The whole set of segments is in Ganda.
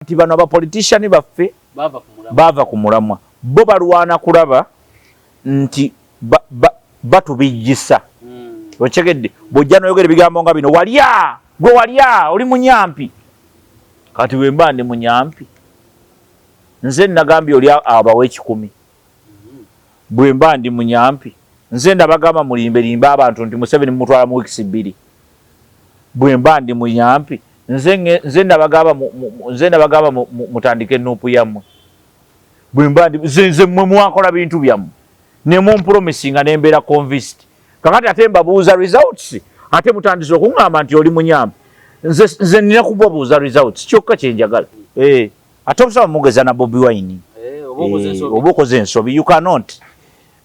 nti bano abapolitician baffe bava ku mulamwa bo balwana kulaba nti batubijjisa okyegedde bojja noyogera ebigambo nga bino walya gwe walya oli munyampi kati wemba ndi munyampi nze nagambye oli abawe 10 bwemba ndi munyampi nze ndabagamba mulimbe limba abantu nti Museveni mutwala mu weeks 2 bwemba ndi munyampi nze ndabagamba mutandike nupu yammwe bwemba ndi nze mmwe mwakola bintu byammwe ne mu promisinga nembera convinced kakati ate mbabuuza results ate mutandise okungamba nti oli munyampi nze nina kubabuuza results kyokka kyenjagala ate okusaba mugeza na Bobi Wine obokoze ensobi you cannot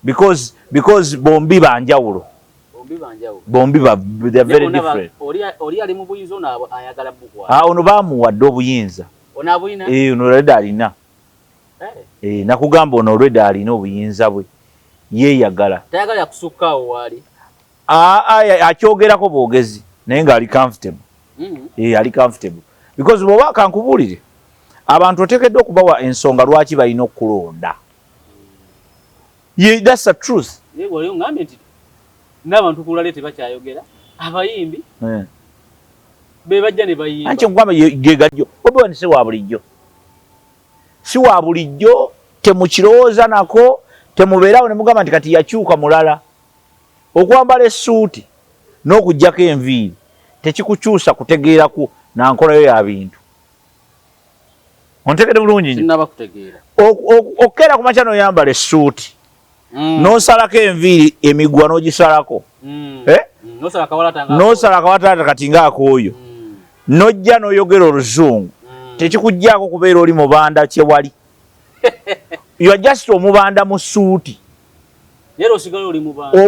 because bombi banjawulo bombi they're very different oli ali mu buyinza ono ayagala bukwa ono bamuwadde obuyinza ono abuyina ono already alina nakugamba ono already alina obuyinza bwe yeeyagala tayagala kusukkawo wali akyogerako bwogezi naye nga ali comfortable ali comfortable because bw'oba kankubuulire abantu oteekeddwa okubawa ensonga lwaki balina okulonda that's the truth wali ongambye nti n'abantu kulale tebakyayogera abayimbi be bajja ne bayimba anti nkugamba gegajjo Bobi Wine si wa bulijjo temukirowooza nako temubeerawo ne mugamba nti kati yakyuka mulala okwambala essuuti n'okuggyako enviiri tekikukyusa kutegeeraku nankolayo ya bintu ontegedde bulungi nnaba kutegeera okkeera ku makya n'oyambala essuuti n'osalako enviiri emigwa n'ogisalako n'osala akawataata kati ng'akooyo n'ojja n'oyogera oluzungu tekikuggyako kubeera oli mubanda kyewali you are just omubanda mu ssuuti oba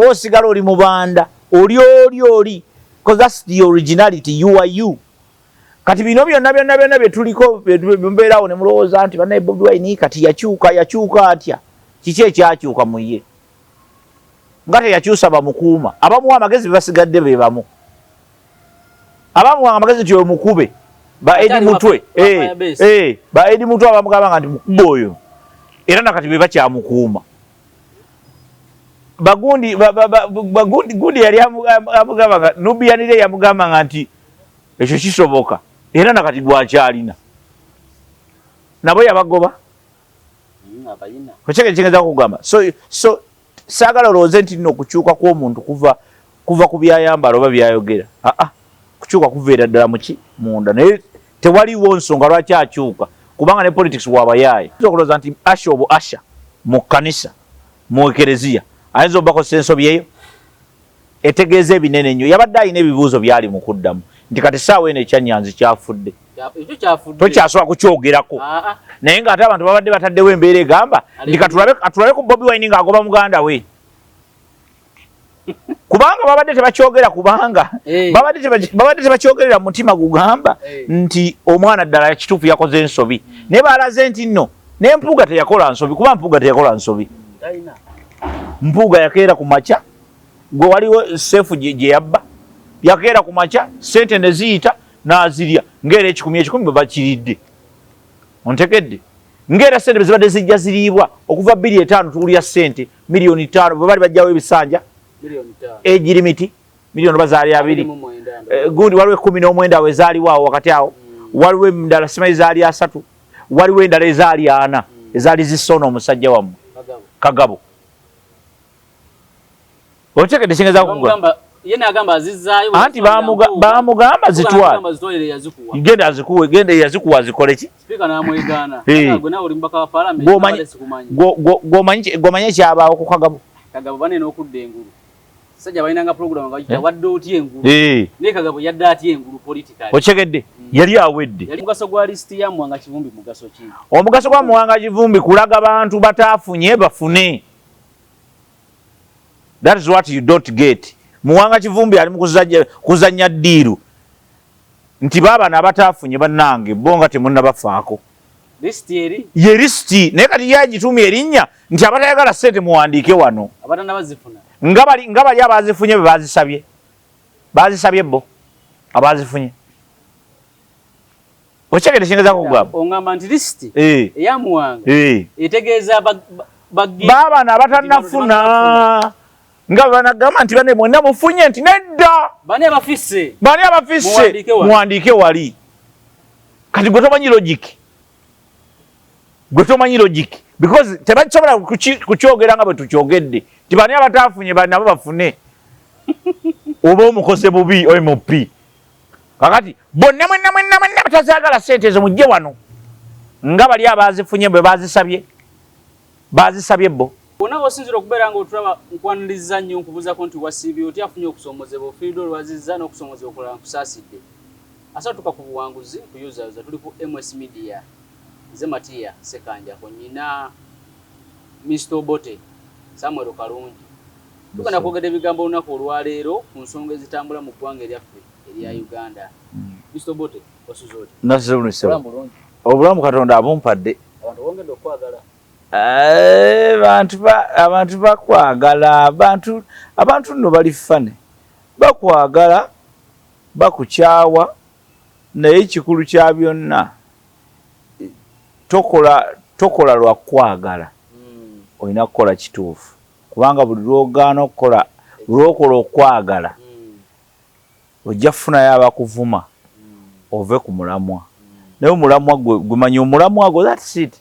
osigala oli mubanda oli because that's the originality you are you kati bino byonna bye tuliko mbeerawo ne mulowooza nti banaye Bobi Wine kati yakyuka atya kiki ekyakyuka mu ye nga teyakyusa bamukuuma abamuwa amagezi basigadde be bamu abamuwa amagezi ti omukube ba Edi Mutwe ba Edi Mutwe abamugamba nga nti mukuba oyo era nakati be bakyamukuuma gundi yali amugamba nga Nubiyanire yamugamba nga nti ekyo kisoboka era nakati gwakyalina nabo yabagoba okyekekyengeeza kugamba so saagala olowooze nti nno okukyuka kw'omuntu kuva ku byayambala oba byayogera kukyuka kuveera ddala muki munda naye tewaliwo nsonga lwaki akyuka kubanga ne politics wabayaaye okulowooza nti asha obo asha mu kkanisa mu ekereziya ayinza obakosa ensobi eyo etegeeza ebinene nnyo yabadde alina ebibuuzo byali mu kuddamu nti kati saawa eno ekyanyanzi kyafudde tokyasobola kukyogerako naye ng'ate abantu babadde bataddewo embeera egamba nti katulabe ku Bobi Wine ng'agoba muganda we kubanga babadde tebakyogera kubanga babadde tebakyogerera mutima gugamba nti omwana ddala kituufu yakoze ensobi naye balaze nti nno naye Mpuuga teyakola nsobi kuba Mpuuga teyakola nsobi Mpuuga yakeera ku makya gwe waliwo seefu gye yabba yakeera ku makya sente ne ziyita n'azirya ng'era 10 bwe bakiridde ontekedde ng'era sente bezibadde zijja ziriibwa okuva 2.5 tuwulya sente milioni 5 bwe bali bajjawo ebisanja age limit milioni bazaali 2 gundi waliwo 19 awo ezaaliwo awo wakati awo waliwo endala simanyi zaali 3 waliwo endala ezaali 4 ezaali zisona omusajja wammwe Kagabo otekedde kyengeeza kugamba yena agamba azizaayo anti bamugamba zitwale genda yazikuwa zikole ki speaker namwegaana gwe nawe oli mbaka wa parliament gwomanyi ekyabaawo ku Kagabo banene okudda engulu sajja balinanga program nga wadde otya engulu naye Kagabo yadde atya engulu politically okyegedde yali awedde omugaso gwa listi ya Muwanga Kivumbi mugaso ki omugaso gwa Muwanga Kivumbi kulaga bantu bataafunye bafune. That is what you don't get. Muwanga Kivumbi ali kuzanya ddiiru nti baba n'abataafunye bannange bonga temunna bafaako listi eri ye listi naye kati yagitumye erinnya nti abatayagala ssente muwandiike wano abatana bazifuna nga bali abazifunye be bazisabye bo abazifunye Ochekere shingaza kugamba. Ongamba nti list eya Muwanga etegeeza baba na batanafuna nga banagamba nti bane mwena mufunye nti nedda bani abafisse muwandike wali kati gwe tomanyi logic because tebakisobola kukyogera nga bwe tukyogedde ti bani abatafunye bani nabo bafune oba omukose bubi MP kakati bonna mwenna batazagala sente ezo mujje wano nga bali abazifunye bwe bazisabye bo bona osinzira okubeera nga otulaba nkwaniriza nnyo nkubuuzako nti wasiibye otya afunye okusomozebwa ofiiridde olwazizza n'okusomozebwa okulala nkusaasidde asatuka ku buwanguzi kuyuzayoza tuli ku MS Media nze Matiya Sekanjako nnyina Mr. Obote Samuel Kalungi tugenda kwogera ebigambo olunaku olwaleero ku nsonga ezitambula mu ggwanga eryaffe erya Uganda. Mr. Obote wasuze oti nasizebunise obulamu Katonda abumpadde abantu bongedde okwagala abantu bakwagala abantu nno bali fane bakwagala bakukyawa naye ekikulu kya byonna tokola lwa kwagala olina kukola kituufu kubanga buli lwogaana okukola lwokola okwagala ojja kufunayo abakuvuma ove ku mulamwa naye omulamwa gwemanyi omulamwa gwo that's it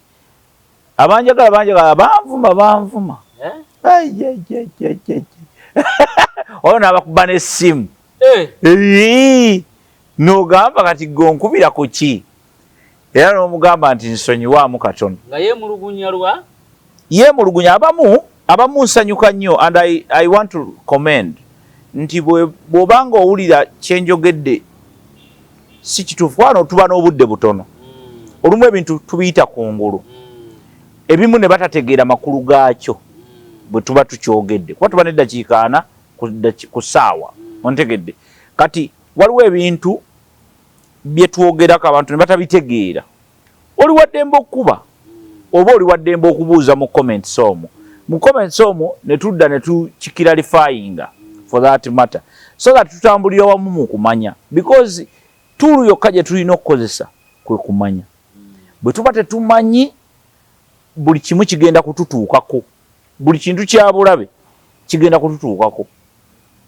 abanjagala banvuma oyo n'abakuba n'essimu n'ogamba kati gonkubira ku ki era n'omugamba nti nsonyiwaamu katono nga yeemulugunya abamu nsanyuka nnyo and I want to commend nti bw'obanga owulira kyenjogedde si kituufu wano tuba n'obudde butono olumu ebintu tubiyita kungulu ebimu ne batategeera makulu gaakyo bwe tuba tukyogedde kuba tuba n'eddakiika 4 ku ssaawa ontegedde kati waliwo ebintu bye twogerako abantu ne batabitegeera oli waddembe okukuba oba oli waddembe okubuuza mu comments omwo ne tudda ne tukikiralifyinga for that matter so that tutambulira wamu mu kumanya because tulu yokka gye tulina okukozesa kwe kumanya bwe tuba tetumanyi buli kimu kigenda kututuukako buli kintu kya bulabe kigenda kututuukako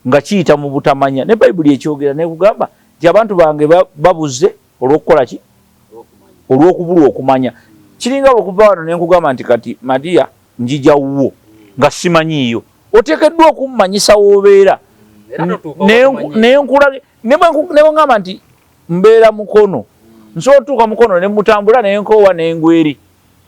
nga kiyita mu butamanya ne Bayibuli ekyogera ne kugamba nti abantu bange babuze olw'okukola ki olw'okubulwa okumanya kiringa okuva wano ne nkugamba nti kati Matiya njija wuwo nga simanyiiyo oteekeddwa okummanyisa w'obeera ne ngamba nti mbeera mukono nsobola otuuka mukono ne mutambula ne nkoowa ne ngweri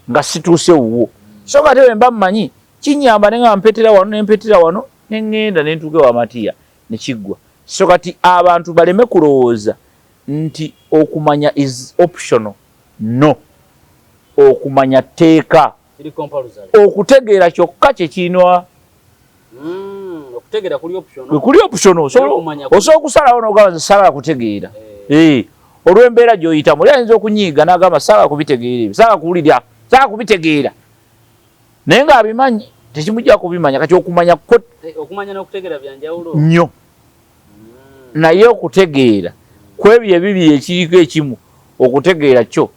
nga situuse wuwo so nga tewe mba mmanyi kinyamba ne nga mpetera wano ne ngenda ne ntuuke wa Matiya ne kiggwa so kati abantu baleme kulowooza nti okumanya is optional no okumanya teeka okutegeera kyokka kyekiinwa okutegeera kuli optional osobola okusalawo n'ogamba sala kutegeera olw'embeera gy'oyitamu oli ayinza okunyiiga n'agamba sala kubitegeera sala kuwulira sala kubitegeera naye ng'abimanyi tekimujja kubimanya kati okumanya n'okutegeera byanjawulo nnyo naye okutegeera kwebyo ebibiri ekiriko ekimu okutegeera kyo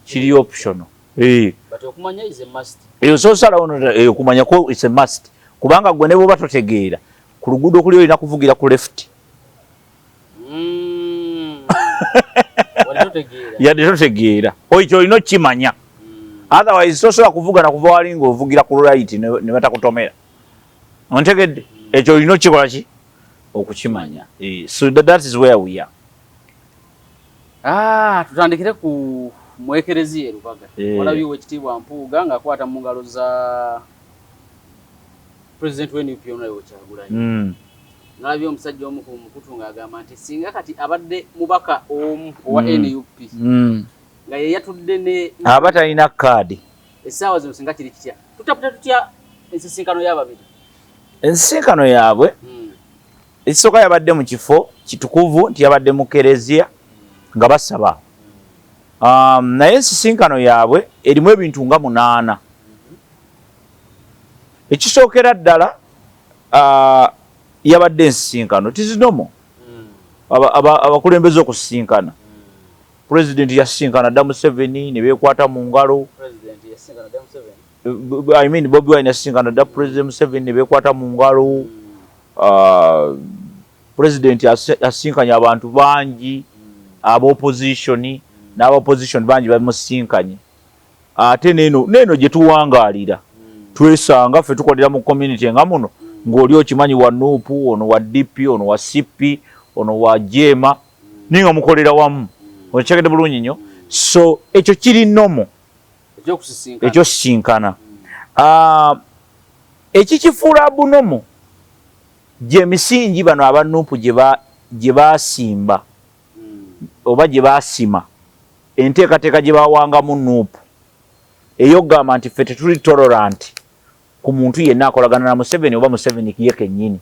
kiri optional osalawo okumanya ko is a must kubanga gwe ne bwoba totegeera ku luguudo kuli olina kuvugira ku left yadde totegeera ekyo olina okimanya otherwise tosobola kuvuga na kuva wali ng'ovugira ku right ne batakutomera ontegedde ekyo olina okikola ki okukimanya so that is where we are. Tutandikire ku mwekereziya Lubaga walabiwo ekitiibwa Mpuuga ng'akwata mu ngalo za President w'NUP Honorable Kyagulanyi nalabye omusajja omu ku mukutu ng'agamba nti singa kati abadde mubaka omu owa NUP nga ye yatudde ne aba talina kaadi essaawa zino singa kiri kitya tutapita tutya ensisinkano y'ababiri ensisinkano yaabwe ekisooka yabadde mu kifo kitukuvu nti yabadde mu kereziya nga basaba naye ensisinkano yaabwe erimu ebintu nga 8 ekisookera ddala yabadde ensisinkano tizinomo abakulembeze okusisinkana president yasinkana dda Museveni ne beekwata mu ngalo. I mean Bobi Wine yasinkana dda President Museveni ne beekwata mu ngalo. President yasinkanye abantu bangi ab'opposition n'ab'opposition bangi bamusinkanye. Ate neno gye tuwangaalira twesanga ffe tukolera mu community nga muno ng'oli okimanyi wa Nuupu, ono wa DP, ono wa CP, ono wa Jema, ninga mukolera wamu. Okitegedde bulungi nnyo. So ekyo kiri nnomo ekyo sisinkana. Ekikifuula abunomo gye misingi bano aba Nuupu gye baasimba oba gye baasima enteekateeka gye baawangamu Nuupu ey'okugamba nti ffe tetuli tolerant ku muntu yenna akolagana na Museveni oba Museveni ye kennyini.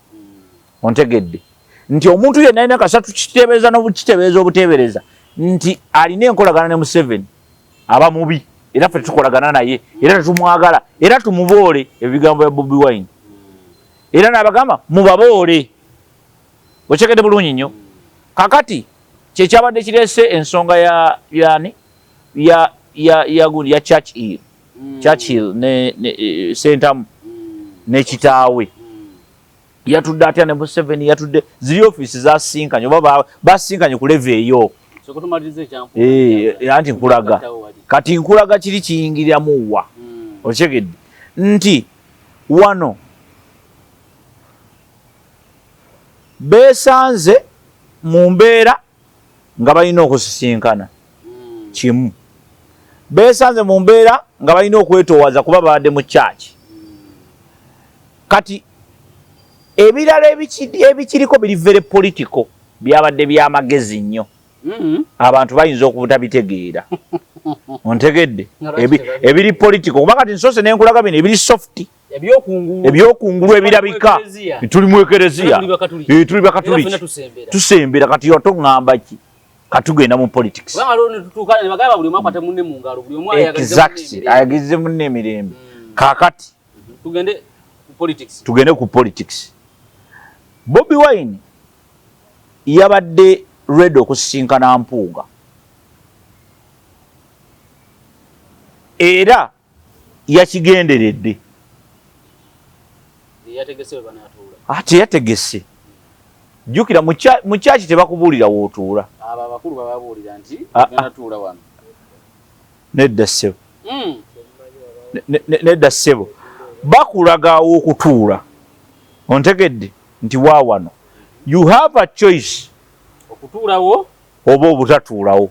Ontegedde nti omuntu yenna alina kasatu kiteebereza n'obukiteebereza obuteebereza nti alina enkolagana ne Museveni aba mubi era ffe tukolagana naye era tetumwagala era tumuboole ebigambo bya Bobi Wine era n'abagamba mubaboole. Okitegedde bulungi nnyo. Kakati kyekyabadde kireese ensonga ya Churchill ne Sentamu ne kitaawe yatudde atya ne Museveni yatudde ziri office zasinkanye oba basinkanye ku level eyo. Anti nkulaga kati nkulaga kiri kiyingiriramu wa. Okitegedde nti wano beesanze mu mbeera nga balina okusisinkana kimu. Beesanze mu mbeera nga balina okwetoowaza kuba babadde mu church. Kati ebirala ebikiriko biri very political byabadde byamagezi nnyo. Abantu bayinza okubutabitegeera. Ontegedde ebiri political kuba kati nsose nenkulaga bino ebiri soft ebyokungulu ebirabika tuli mu ekereziya tuli bakatuliki tusembera kati yotongamba ki katugenda mu politics. Exactly ayagize munne emirembe kakati tugende ku politics. Bobi Wine yabadde ready okusisinkana Mpuuga era yakigenderedde ate yategese. Jjukira mu kyaki tebakubuulira wootuula. Abakulu bababuulira nti natuula wano. Nedda ssebo. Nedda ssebo. Bakulaga okutuula. Ontegedde nti wa wano. You have a choice. Okutuulawo oba obutatuulawo.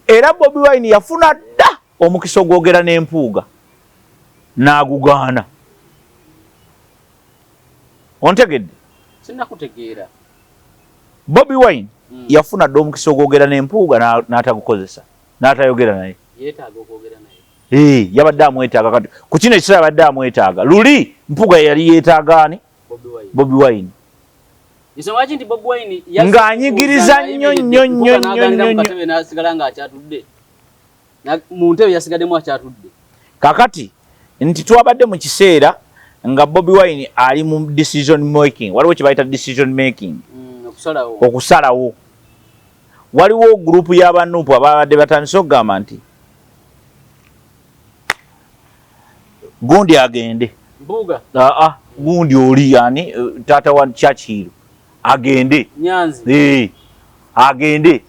Era Bobi Wine yafuna dda omukisa ogwogera n'Empuuga n'agugaana. Ontegedde? Sinnakutegeera. Bobi Wine yafuna dda omukisa ogwogera n'Empuuga n'atagukozesa n'atayogera naye. Yeetaaga okwogera naye. Yabadde amwetaaga kati ku kino ekiseera yabadde amwetaaga. Luli Mpuuga yali yeetaaga ani? Bobi Wine. Isomaki nti Bobi Wine ng'anyigiriza nnyo nasigala ng'akyatudde. Mu ntebe yasigaddemu akyatudde. Kakati nti twabadde mu kiseera nga Bobi Wine ali mu decision making. Waliwo kye bayita decision making. Okusalawo. Waliwo gurupu y'abanuupu ababadde batandise okugamba nti gundi agende. Mpuuga. Gundi oli yani taata wa Churchill agende. Nyanzi. Agende.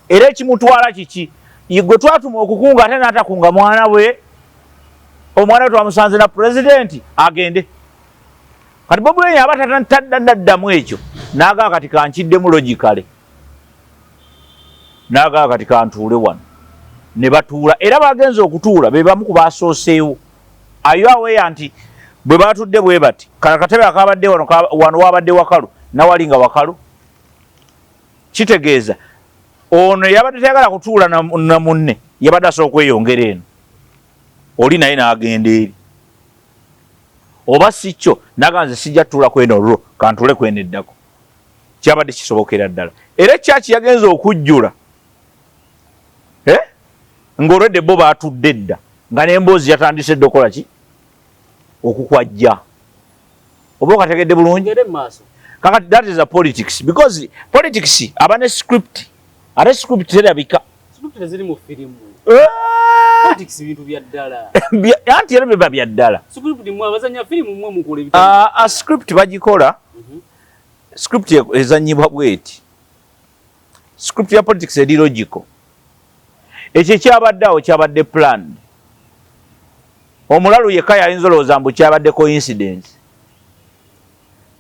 Era ekimutwala kiki? Igwe twatuma okukunga ate n'atakunga mwana we. Omwana twamusanze na president agende. Kati Bobi Wine aba taddamu ekyo n'agamba kati kankiddemu logically. N'agamba kati kantuule wano. Ne batuula era bagenze okutuula be bamu ku baasooseewo. Ayo nti bwe batudde bwe bati katebe akabadde wano wabadde wakalu nawali nga wakalu. Kitegeeza ono yabadde tayagala kutuula na munne yabadde asobola okweyongera eno. Oli naye n'agenda eri. Oba si kyo naganze sijja tuula kweno olwo kantuule kweneddako. Kyabadde kisobokera ddala. Era kyaki yagenze okujjula. Ng'olwedde bo baatudde dda nga n'emboozi yatandise dda okola ki? Okukwajja. Oba okategedde bulungi? Kakati that is a politics because politics aba ne script. Ate script terabika. script ziri mu filimu politics bintu bya ddala anti era biba bya ddala script mwe abazanya filimu mwe mukole a script bagikola script ezanyibwa bweti script ya politics eri logical ekyo kyabaddeawo kyabadde planned omulalu yekka yayinza olowooza mbu kyabadde coincidence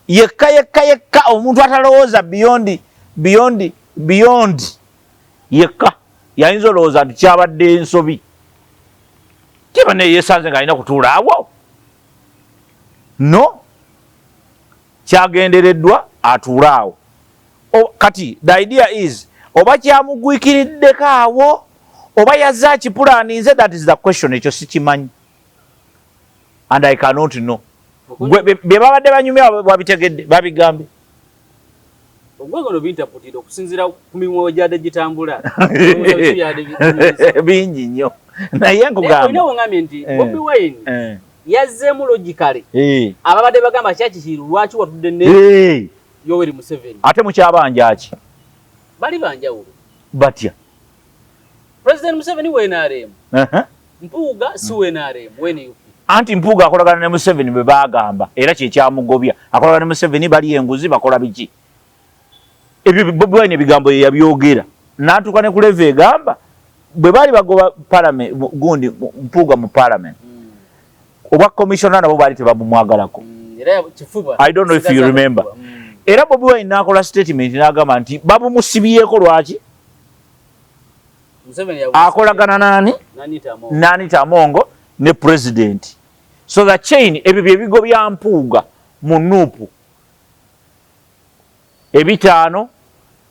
yekka omuntu atalowooza beyond yekka yayinza olowooza nti kyabadde ensobi kiba ne yesanze ng'alina kutuula awo no kyagendereddwa atuule awo kati the idea is oba kyamugwikiriddeko awo oba yazze akipulaaninze, that is the question. Ekyo sikimanyi and I cannot know. Bye babadde banyumya babitegedde babigambe ogwego no bintaputira okusinzira ku mimwe gyade gitambula bingi nnyo naye nkugamba olinawo ngambye nti Bobi Wine yazzeemu logically ababadde bagamba kyakikiru lwaki watudde ne Yoweri Museveni ate mukyabanja ki bali banjawulo batya President Museveni wenaremu Mpuuga si wenaremu wene anti Mpuuga akolagana ne Museveni bwe bagamba era kyekyamugobya akolagana ne Museveni bali enguzi bakola biki ebyo Bobi Wine ebigambo yabyogera n'atuuka ne ku level egamba bwe bali bagoba parliament gundi Mpuuga mu parliament oba commissioner nabo bali tebamumwagalako I don't know if you remember era Bobi Wine n'akola statement n'agamba nti babumusibyeko lwaki akolagana nani Tamongo ne president so the chain ebyo byebigo bya Mpuuga mu nuupu ebitaano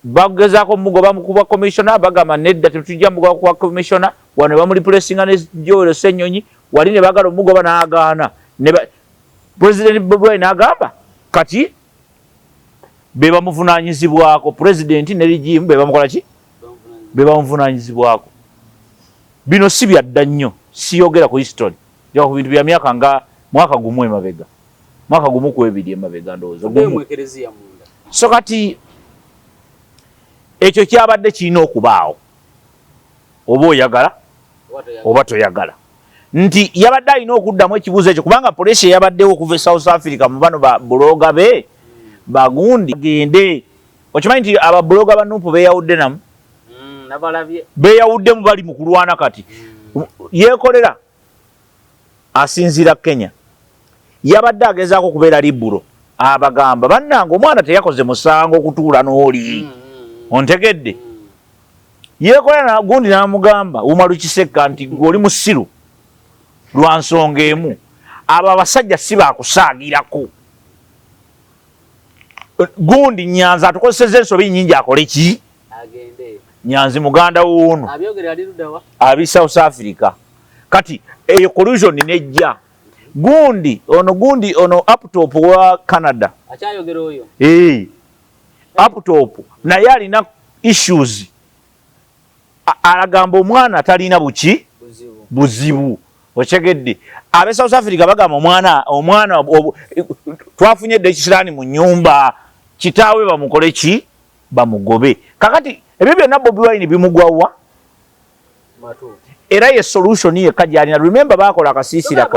bagezaako mugoba mukuba commissioner bagamba nedda tetujja mugoba kuba commissioner wano bamuli pressinga ne Joel Ssenyonyi wali ne bagala mugoba n'agaana ne president Bobi Wine agamba kati be bamuvunaanyizibwako president ne regime be bamukola ki be bamuvunaanyizibwako bino si byadda nnyo siyogera ku history ja ku bintu bya myaka nga mwaka gumu emabega mwaka gumu ku ebiri emabega ndowooza so kati ekyo kyabadde kirina okubaawo oba oyagala oba toyagala nti yabadde alina okuddamu ekibuuzo ekyo kubanga polisi yabaddewo okuva e South Africa mu bano babuloga be bagundi gende okimanyi nti ababuloga banuupu beeyawudde namu beeyawuddemu bali mu kulwana kati yeekolera asinziira Kenya yabadde agezaako okubeera liburo abagamba bannange omwana teyakoze musango okutuula n'oli ontegedde yeekolera gundi n'amugamba Umaru Kiseka nti gw'oli musiru lwa nsonga emu abo abasajja si baakusaagirako gundi Nyanzi atukozesezza ensobi nnyingi akole ki Nyanzi muganda w'ono abi South Africa kati eyo collusion nejja gundi ono uptop wa Canada akyayogera oyo uptop naye alina issues alagamba omwana atalina buzibu okyegedde abe South Africa bagamba omwana twafunye ekisiraani mu nyumba kitaawe bamukole ki bamugobe kakati ebyo byonna Bobi Wine bimugwawa era ye solution yekka gyalina remember bakola akasiisira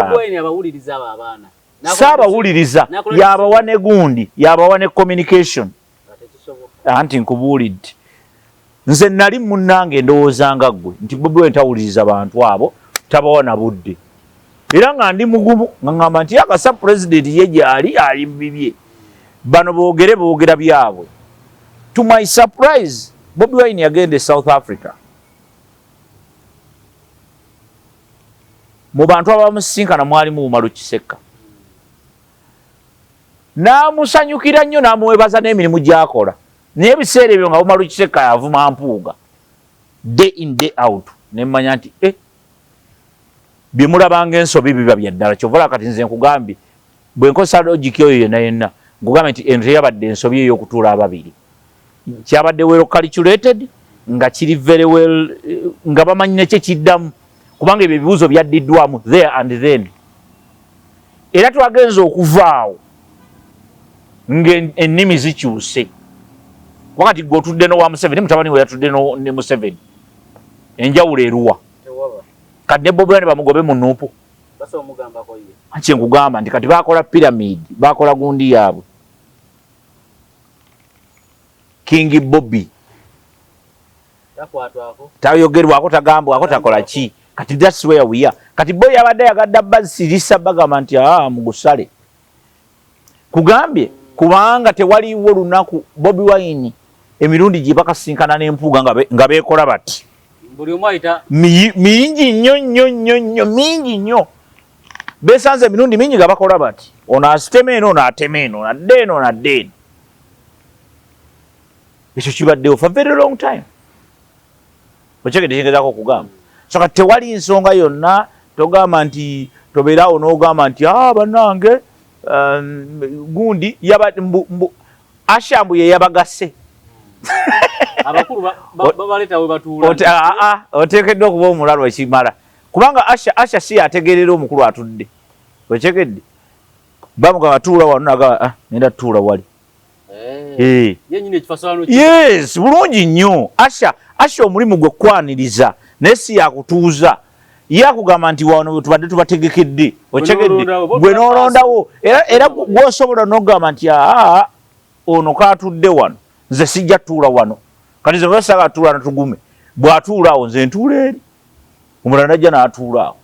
saabawuliriza yabawa ne gundi yabawa ne communication anti nkubuulidde nze nali munnange ndowoozanga ggwe nti Bobi Wine tawuliriza bantu abo tabawa na budde era nga ndi mugumu nga ngamba nti akasa president ye gyali ali bibye bano boogera byabwe to my surprise Bobi Wine yagenda South Africa mu bantu abamusinkana mwalimu Umaru Kiseka n'amusanyukira nnyo n'amuwebaza n'emirimu gy'akola naye ebiseera ebyo nga Umaru Kiseka yavuma Mpuuga day in day out nemmanya nti bye mulabanga ensobi biba bya ddala kyovala kati nze nkugambye bwe nkozesa logiki oyo yenna nkugambye nti ente yabadde ensobi ey'okutuula ababiri kyabadde well calculated nga kiri very well nga bamanyi nekye kiddamu kubanga ebyo ebibuuzo byaddiddwamu there and then era twagenza okuvaawo ng'ennimi zikyuse wakati gwe otudde n'owa Museveni mutabani we yatudde ne Museveni enjawulo eruwa kati ne Bobi Wine bamugobe mu nuupu kye nkugamba nti kati bakola pyramid bakola gundi yaabwe King Bobi tayogerwako tagambwako takola ki kati that's where we are kati boy abadde yagadda basirisa bagamba nti mugusale kugambye kubanga tewaliwo lunaku Bobi Wine emirundi gye bakasinkana n'Empuuga nga beekola bati buli omu ayita mingi nnyo mingi nnyo besanze emirundi mingi nga bakola bati ono asitema eno ono atema eno nadde eno nadde eno ekyo kibaddewo for very long time okyegedde kyengezaako okugamba so kati tewali nsonga yonna togamba nti tobeerawo n'ogamba nti bannange gundi ashambu ye yabagase abakulu babaleta we batuula oteekeddwa okuba omulalo ekimala kubanga asha si ategeerera omukulu atudde okyegedde bamugamba tuula wano nagamba nenda tuula wali yes bulungi nnyo asha omulimu gwe kwaniriza naye si yakutuuza ye akugamba nti wano tubadde tubategekedde okyegedde gwe n'olondawo era gwosobola n'okugamba nti ono kaatudde wano nze sijja tuula wano kati nze basaga tuula natugume bw'atuula awo nze ntuula eri omulala najja n'atuula awo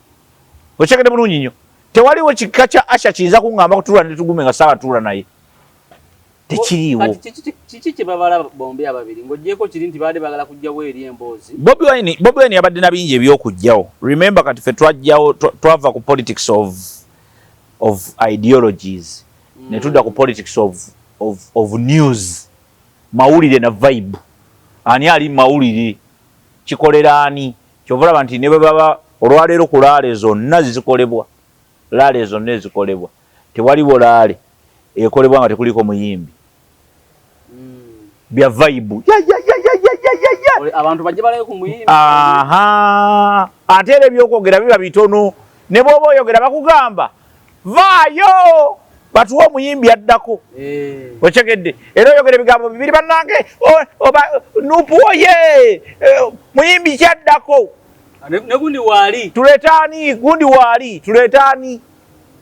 okyegedde bulungi nnyo tewaliwo kika kya asha kiyinza kuŋŋamba kutuula netugume nga saga tuula naye tekiriiwo kiki kye babala bombi ababiri ng'oggyeko kiri nti baadde bagala kujjawo eri emboozi Bobi Wine yabadde na bingi ebyokujjawo remember kati fe twajjawo twava ku politics of ideologies ne tudda ku politics of news mawulire na vibe ani ali mawulire kikolera ani kyovalaba nti ne bwe baba olwaleero ku laale zonna zikolebwa laale zonna ezikolebwa tewaliwo laale ekolebwa nga tekuliko muyimbi bya vibe abantu bajje balayo ku muyimbi ate era ebyokwogera biba bitono ne bw'oba oyogera bakugamba vaayo batuwa omuyimbi addako okyegedde era oyogera ebigambo bibiri bannange nupuoye muyimbi kyaddako ne gundi waali tuleetaani gundi waali tuleetaani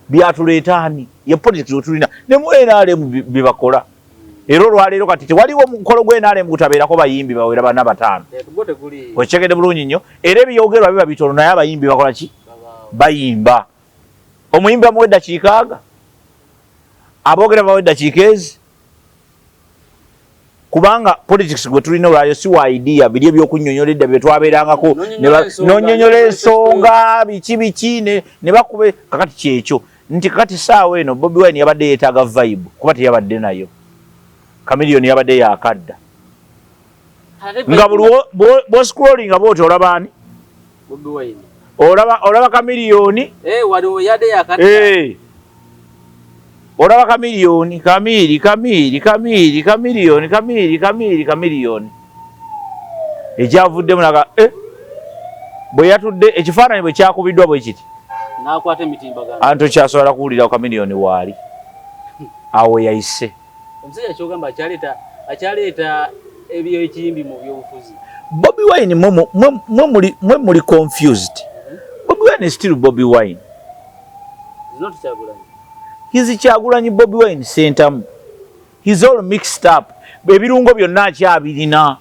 byatuleetaani ye politics otulina ne mu NRM bibakola era olwaleero kati tewaliwo mukolo gwe NRM gutabeerako bayimbi bawera bana batano okyegedde bulungi nnyo era ebyogerwa biba bitono naye abayimbi bakola ki bayimba omuyimbi amuwa eddakiika aga aboogera bawa eddakiika ezi kubanga politics gwe tulina olwaleero si wa idea biri ebyokunnyonnyola edda bye twabeerangako nonyonnyola ensonga biki ne bakube kakati kyekyo nti kakati saawa eno Bobi Wine yabadde yeetaaga vibe kuba teyabadde nayo kamiliyoni yabadde yakadda nga buli bw'oscrollinga bw'oti olaba ani olaba kamiliyoni olaba kamiliyoni kamiliyoni ekyavuddemu naga bwe yatudde ekifaananyi bwe kyakubiddwa bwe kiti n'akwata emitimbagano anti kyasobola kuwulira kamiliyoni waali awo yayise omusajja kyogamba akyaleeta ebyekiyimbi mu byobufuzi Bobi Wine mwe muli confused Bobi Wine is still Bobi Wine he's Kyagulanyi Bobi Wine sentamu he's all mixed up ebirungo byonna akyabirina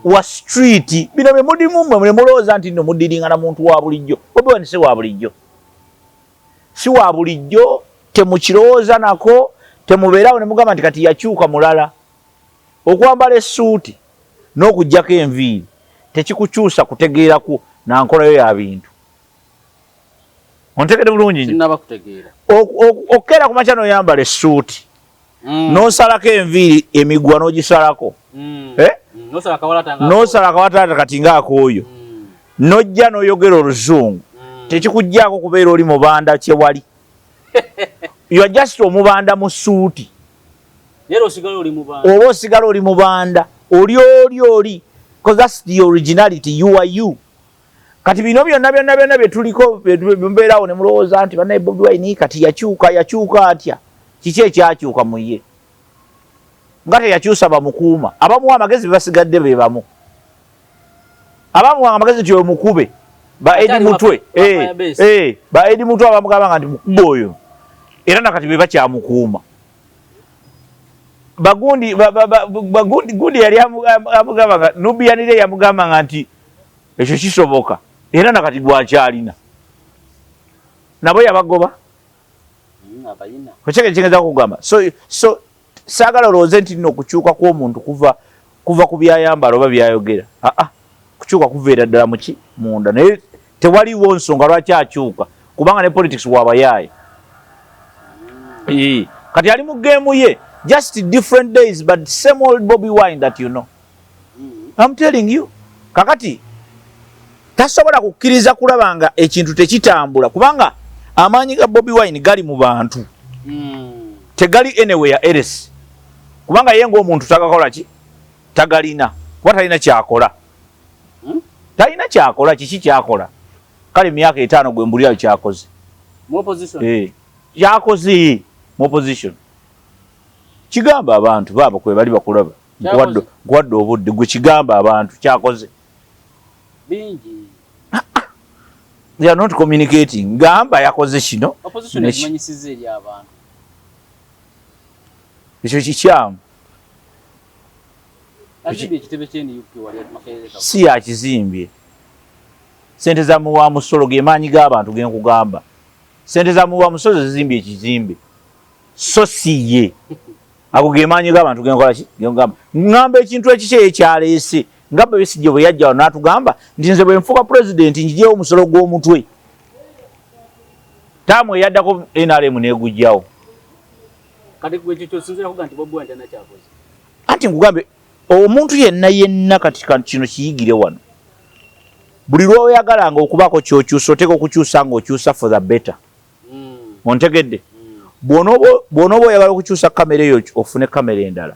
wa street bino bye mulimu mmwe mulowooza nti nno mudiringana muntu wa bulijjo Bobi Wine si wa bulijjo temukirowooza nako temubeerawo ne mugamba nti kati yakyuka mulala okwambala essuuti n'okuggyako enviiri tekikukyusa kutegeeraku nankolayo ya bintu ontegedde bulungi nnyo okkeera ku makya n'oyambala essuuti n'osalako enviiri emigwa n'ogisalako n'osala akawalaata kati ngaakooyo n'ojja n'oyogera oluzungu tekikuggyako kubeera oli mubanda kyewali you are just omubanda mu suuti oba osigala oli mubanda oli because that's the originality you are you kati bino byonna bye tuliko mbeerawo ne mulowooza nti bannaye Bobi Wine kati yakyuka atya kiki ekyakyuka mu ye nga teyakyusa bamukuuma abamuwa amagezi basigadde be bamu abamuwanga amagezi nti omukube ba Edi Mutwe ba Edi Mutwe abamugamba nga nti mukube oyo era nakati be bakyamukuuma bagundi gundi yali amugamba nga Nubiyanire yamugamba nga nti ekyo kisoboka era nakati gwakyalina nabo yabagoba abayina kocheke kingeza kugamba so sagala olowooze nti nno okukyuka kw'omuntu kuva ku byayambala oba byayogera kukyuka kuveera ddala muki munda naye tewaliwo nsonga lwaki akyuka kubanga ne politics wabayaaye kati ali mu geemu ye just different days but same old Bobi Wine that you know. I'm telling you kakati tasobola kukkiriza kulabanga ekintu tekitambula kubanga amaanyi ga Bobi Wine gali mu bantu tegali anywhere else kubanga ye ng'omuntu tagakola ki tagalina kuba talina kyakola talina kyakola kiki kyakola kale myaka 5 gwe mbulirayo kyakoze kyakoze mu opposition kigamba abantu baaba kwe bali bakulaba nkwadde obudde gwe kigamba abantu kyakoze bingi they are not communicating gamba yakoze kino opposition ezimanyisize eri abantu ekyo kikyamu si yakizimbye sente za muwa musolo ge maanyi g'abantu genkugamba sente za muwa musolo zizimbye ekizimbe so si ye ago ge maanyi g'abantu genkola ki genkugamba ngamba ekintu ekikye ekyaleese nga Besigye bwe yajja n'atugamba nti nze bwe nfuuka president njijeewo omusolo gw'omutwe taamu eyaddako NRM n'egujjawo kati gwe ekyo ky'osinziira kuga nti Bobi Wine tanakyakoze anti nkugambe omuntu yenna kati kino kiyigire wano buli lw'oyagalanga okubaako ky'okyusa oteeka okukyusa ng'okyusa for the better ontegedde bw'onooba oyagala okukyusa kamera eyo ofune kamera endala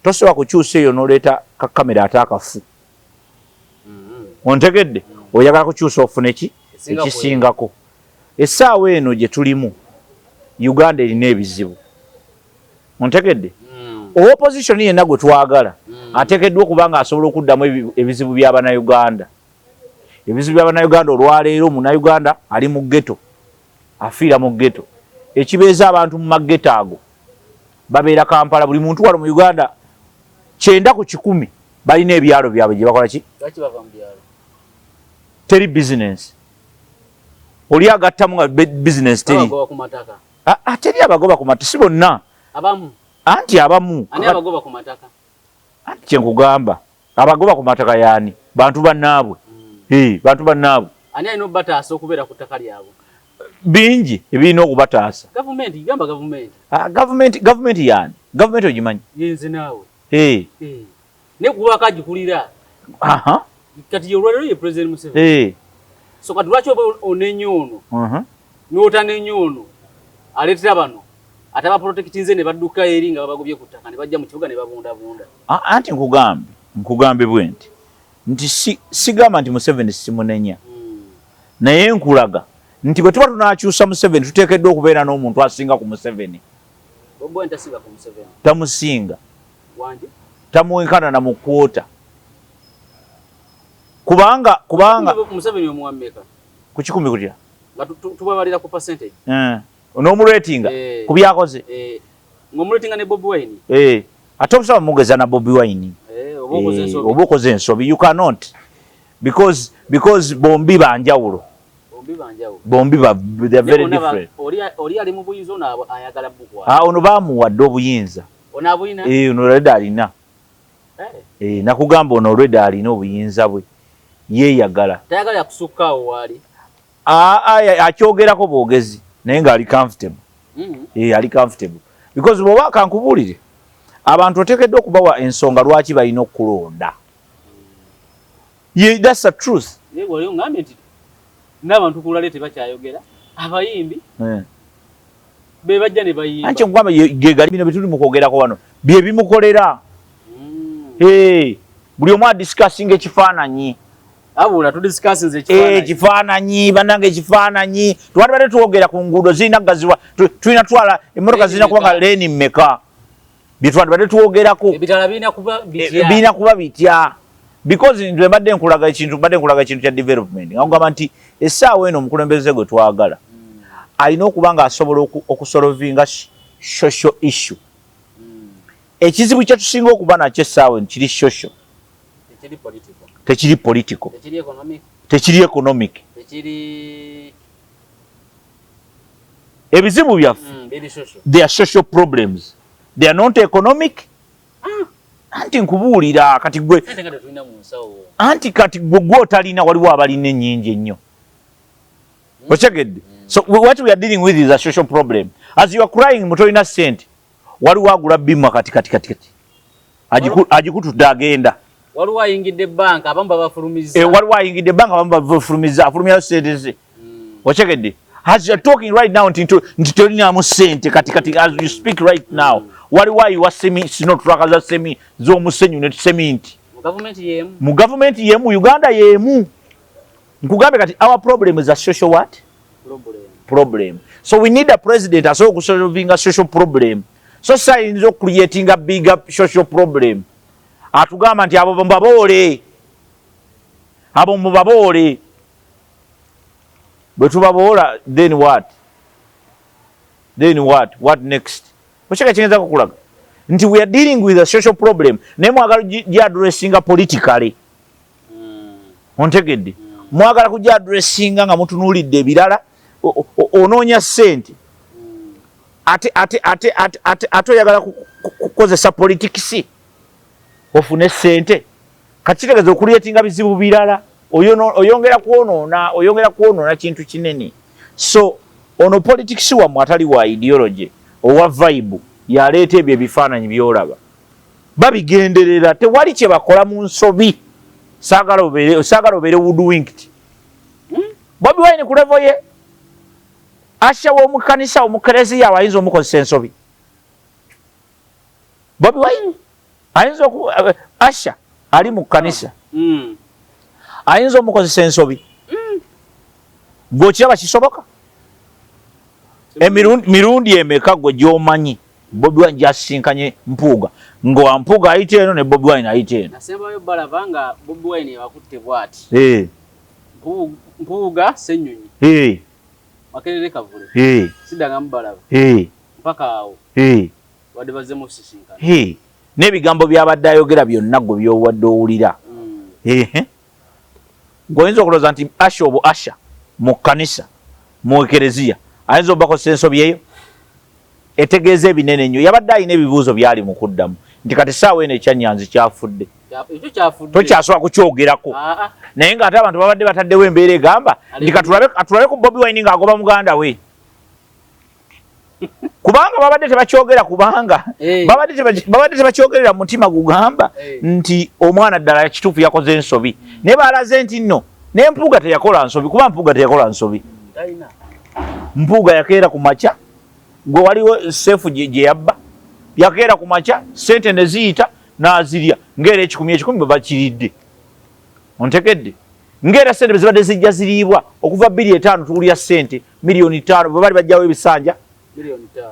tosobola kukyusa eyo n'oleeta kakamera ate akafu ontegedde oyagala kukyusa ofune ki ekisingako essaawa eno gye tulimu Uganda erina ebizibu ontegedde opposition yenna gwe twagala ateekeddwa okuba nga asobola okuddamu ebizibu by'Abannayuganda ebizibu by'Abannayuganda olwaleero Munnayuganda ali mu ghetto afiira mu ghetto ekibeeza abantu mu maggetto ago babeera Kampala buli muntu wano mu Uganda 9 ku 10 balina ebyalo byabwe gye bakola ki teri business oli agattamu nga business teri teri abagoba ku mataka si bonna anti abamu ani abagoba ku mataka anti kyenkugamba abagoba ku mataka yaani bantu bannaabwe bantu bannaabwe ani alina obataasa okubeera ku ttaka lyabwe bingi ebirina okubataasa gavumenti yaani gavumenti ogimanyi yenze naawe naye kubaka agikulira kati olwalero ye President Museveni so kati lwaki onenya ono n'otanenya ono aleetera bano ate abaprotectinze ne badduka eri nga babagobye ku ttaka ne bajja mu kibuga ne babundabunda anti nkugambe bwe nti sigamba nti Museveni simunenya naye nkulaga nti bwe tuba tunaakyusa Museveni tuteekeddwa okubeera n'omuntu asinga ku Museveni tamusinga tamuwenkana na mu kwota kubanga Museveni omuwammeka ku 10 kutya nga tubabalira ku percentage n'omuratinga ku byakoze ng'omuratinga ne Bobi Wine ate okusaba mugeza na Bobi Wine oba okoze ensobi you cannot because bombi banjawulo bombi they're very different oli ali mu buyinza ono ayagala bukwa ono baamuwadde obuyinza ono abuyina ono already alina nakugamba ono already alina obuyinza bwe yeeyagala tayagala yakusukkaawo waali akyogerako bwogezi naye ng'ali comfortable ali comfortable because bw'oba kankubuulire abantu oteekeddwa okubawa ensonga lwaki balina okukulonda that's the truth wali oŋŋambye nti n'abantu kulale tebakyayogera abayimbi be bajja ne bayimba anti nkugamba gegali bino bye tuli mu kwogerako wano bye bimukolera buli omu adisikasinga ekifaananyi abula tudisikasinze ekifaananyi bannange ekifaananyi twali twogera ku nguudo zirina gaziwa tulina twala emmotoka zirina kuba nga leeni mmeka bye twali twogerako ebitala birina kuba bitya because nze mbadde nkulaga ekintu kya development ngamba nti essaawa eno omukulembeze gwe twagala alina okuba nga asobola okusolvinga social issue. Ekizibu kye tusinga okuba nakyo essaawa eno kiri social, tekiri political, tekiri economic. Ebizibu byaffe they are social problems, they are not economic. Anti nkubuulira kati gwe anti kati gwe otalina waliwo abalina ennyingi ennyo. Okyegedde? So what we are dealing with is a social problem. As you are crying mutolina sente waliwo agula bima kati agikutudde agenda. Waliwo ayingidde bank abamu babafulumiza. Waliwo ayingidde bank abamu babafulumiza afulumya sente ze. Okyegedde? As you are talking right now nti tolinamu sente kati as you speak right now waliwo ayiwa sinotulaka za semi z'omusenyu ne cement. Mu government yemu Uganda yemu. Nkugambe kati our problem is a social what? Problem. So we need a president asobola okusolving a social problem. So sayinza creating a bigger social problem. Atugamba nti abo mbaboole. Bwe tubaboola then what? What next? Okyeka kyenza kukulaga nti we are dealing with a social problem naye mwagala gy'addressinga politically. Ontegedde? Mwagala kugy'addressinga nga mutunuulidde ebirala onoonya ssente ate oyagala kukozesa politics ofune ssente kati kitegeeza okuliyetinga bizibu birala oyongera kwonoona kintu kinene. So ono politics wammwe atali wa ideology owa vibe yaleeta ebyo ebifaananyi byolaba babigenderera tewali kye bakola mu nsobi. Saagala obeere woodwinked. Bobi Wine ku level ye Asha w'omukanisa omukereziya ayinza omukozesa ensobi. Bobi Wine ayinza Asha ali mu kanisa ayinza omukozesa ensobi. Gw'okiraba kisoboka? Mirundi emeka gwe gy'omanyi Bobi Wine gy'asisinkanye Mpuuga ng'owa Mpuuga ayite eno ne Bobi Wine ayite eno. Nasembayo balaba nga Bobi Wine yabakutte bw'ati. Mpuuga Ssenyonyi. Makerere Kavule. Sidanga mubalaba. Mpaka awo. Wadde bazemu osisinkana. N'ebigambo by'abadde ayogera byonna gwe by'owadde owulira. Ng'oyinza okulowooza nti Asha mu kkanisa mu ekereziya ayinza obakozesa ensobi eyo etegeeza ebinene nnyo. Yabadde alina ebibuuzo byali mu kuddamu nti kati essaawa eno ekyanyanzi kyafudde. Tokyasobola kukyogerako. Naye ng'ate abantu babadde bataddewo embeera egamba nti katulabe ku Bobi Wine ng'agoba muganda we. Kubanga babadde tebakyogera babadde tebakyogerera mutima gugamba nti omwana ddala kituufu yakoze ensobi. Naye balaze nti nno naye Mpuuga teyakola nsobi kuba Mpuuga teyakola nsobi. Mpuuga yakeera ku makya gwe waliwo seefu gye yabba yakeera ku makya sente ne ziyita n'azirya ng'era ekikumi bwe bakiridde. Ontegedde? Ng'era sente bezibadde zijja ziriibwa okuva 2.5 tuwulya sente milioni 5 bwe bali bajjawo ebisanja